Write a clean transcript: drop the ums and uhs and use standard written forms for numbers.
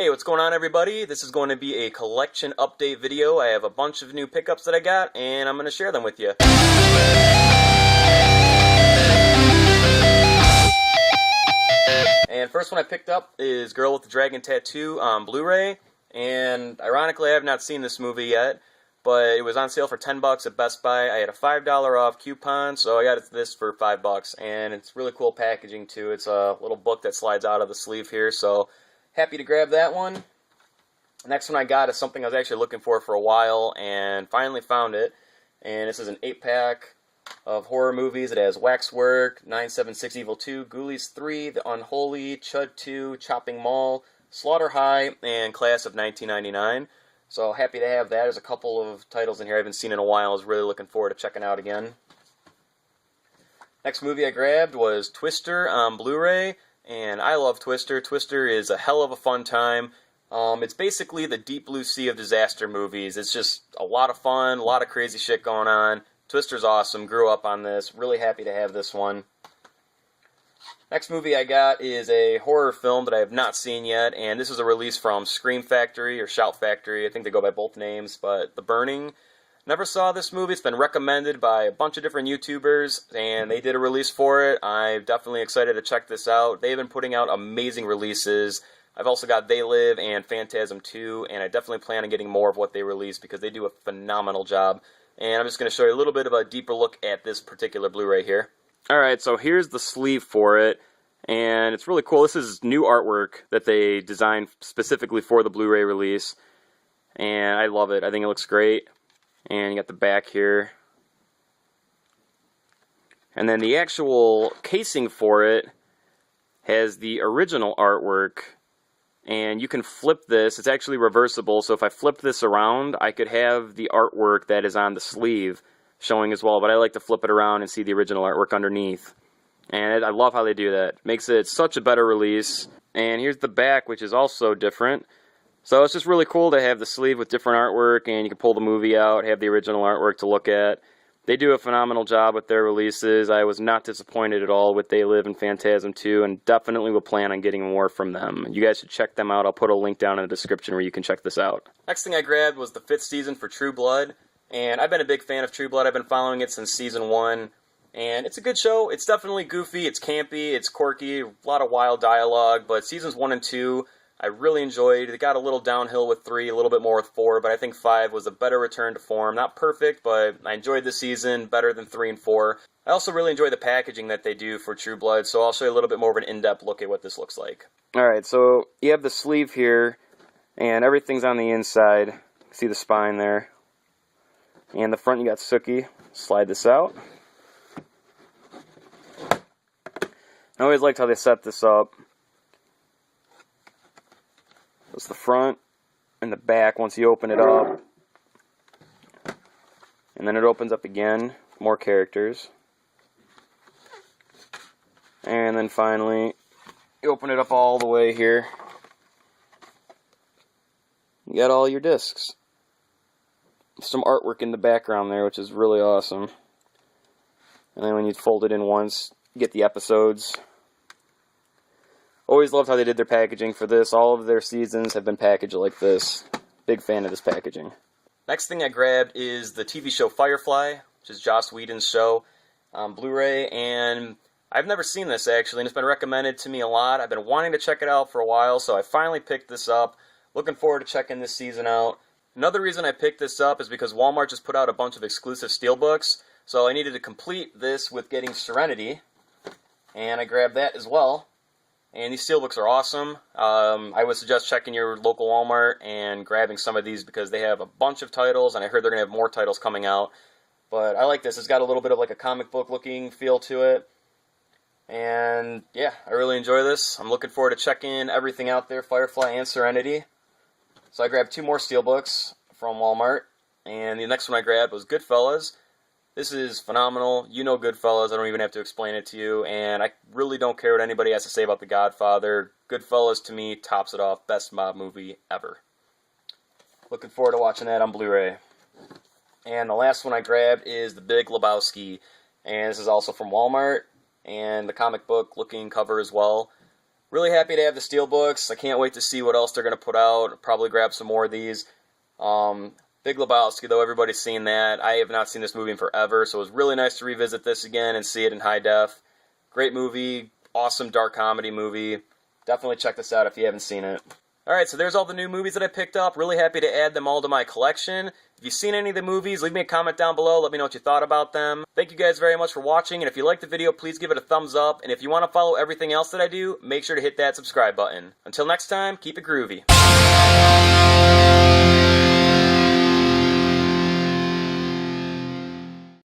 Hey, what's going on, everybody? This is going to be a collection update video. I have a bunch of new pickups that I got, and I'm going to share them with you. And first one I picked up is Girl with the Dragon Tattoo on Blu-ray, and ironically I have not seen this movie yet, but it was on sale for $10 at Best Buy. I had a $5 off coupon, so I got this for $5, and it's really cool packaging too. It's a little book that slides out of the sleeve here, so happy to grab that one. Next one I got is something I was actually looking for a while, and finally found it, and this is an 8-pack of horror movies. It has Waxwork, 976 Evil 2, Ghoulies 3, The Unholy, Chud 2, Chopping Mall, Slaughter High, and Class of 1999. So happy to have that. There's a couple of titles in here I haven't seen in a while. I was really looking forward to checking out again. Next movie I grabbed was Twister on Blu-ray, and I love Twister. Twister is a hell of a fun time. It's basically the deep blue sea of disaster movies. It's just a lot of fun, a lot of crazy shit going on. Twister's awesome. Grew up on this. Really happy to have this one. Next movie I got is a horror film that I have not seen yet, and this is a release from Scream Factory or Shout Factory. I think they go by both names, but The Burning. Never saw this movie. It's been recommended by a bunch of different YouTubers, and they did a release for it. I'm definitely excited to check this out. They've been putting out amazing releases. I've also got They Live and Phantasm 2, and I definitely plan on getting more of what they release because they do a phenomenal job. And I'm just going to show you a little bit of a deeper look at this particular Blu-ray here. Alright, so here's the sleeve for it, and it's really cool. This is new artwork that they designed specifically for the Blu-ray release, and I love it. I think it looks great. And you got the back here. And then the actual casing for it has the original artwork, and you can flip this. It's actually reversible, so if I flip this around, I could have the artwork that is on the sleeve showing as well, but I like to flip it around and see the original artwork underneath. And I love how they do that. Makes it such a better release. And here's the back, which is also different. So it's just really cool to have the sleeve with different artwork, and you can pull the movie out, have the original artwork to look at. They do a phenomenal job with their releases. I was not disappointed at all with They Live and Phantasm 2, and definitely will plan on getting more from them. You guys should check them out. I'll put a link down in the description where you can check this out. Next thing I grabbed was the 5th season for True Blood, and I've been a big fan of True Blood. I've been following it since season 1, and it's a good show. It's definitely goofy, it's campy, it's quirky, a lot of wild dialogue, but seasons 1 and 2 I really enjoyed. It got a little downhill with 3, a little bit more with 4, but I think 5 was a better return to form. Not perfect, but I enjoyed this season better than 3 and 4. I also really enjoy the packaging that they do for True Blood, so I'll show you a little bit more of an in-depth look at what this looks like. Alright, so you have the sleeve here, and everything's on the inside. See the spine there. And the front you got Sookie. Slide this out. I always liked how they set this up. That's the front and the back once you open it up. And then it opens up again. More characters. And then finally, you open it up all the way here. You got all your discs. Some artwork in the background there, which is really awesome. And then when you fold it in once, you get the episodes. Always loved how they did their packaging for this. All of their seasons have been packaged like this. Big fan of this packaging. Next thing I grabbed is the TV show Firefly, which is Joss Whedon's show on Blu-ray, and I've never seen this actually, and it's been recommended to me a lot. I've been wanting to check it out for a while, so I finally picked this up. Looking forward to checking this season out. Another reason I picked this up is because Walmart just put out a bunch of exclusive steelbooks, so I needed to complete this with getting Serenity, and I grabbed that as well. And these steelbooks are awesome. I would suggest checking your local Walmart and grabbing some of these because they have a bunch of titles, and I heard they're going to have more titles coming out. But I like this. It's got a little bit of like a comic book looking feel to it. And yeah, I really enjoy this. I'm looking forward to checking everything out there, Firefly and Serenity. So I grabbed 2 more steelbooks from Walmart. And the next one I grabbed was Goodfellas. This is phenomenal. You know Goodfellas. I don't even have to explain it to you. And I really don't care what anybody has to say about The Godfather. Goodfellas, to me, tops it off. Best mob movie ever. Looking forward to watching that on Blu-ray. And the last one I grabbed is the Big Lebowski. And this is also from Walmart. And the comic book looking cover as well. Really happy to have the Steelbooks. I can't wait to see what else they're going to put out. Probably grab some more of these. Big Lebowski, though, everybody's seen that. I have not seen this movie in forever, so it was really nice to revisit this again and see it in high def. Great movie, awesome dark comedy movie. Definitely check this out if you haven't seen it. Alright, so there's all the new movies that I picked up. Really happy to add them all to my collection. If you've seen any of the movies, leave me a comment down below. Let me know what you thought about them. Thank you guys very much for watching, and if you liked the video, please give it a thumbs up. And if you want to follow everything else that I do, make sure to hit that subscribe button. Until next time, keep it groovy.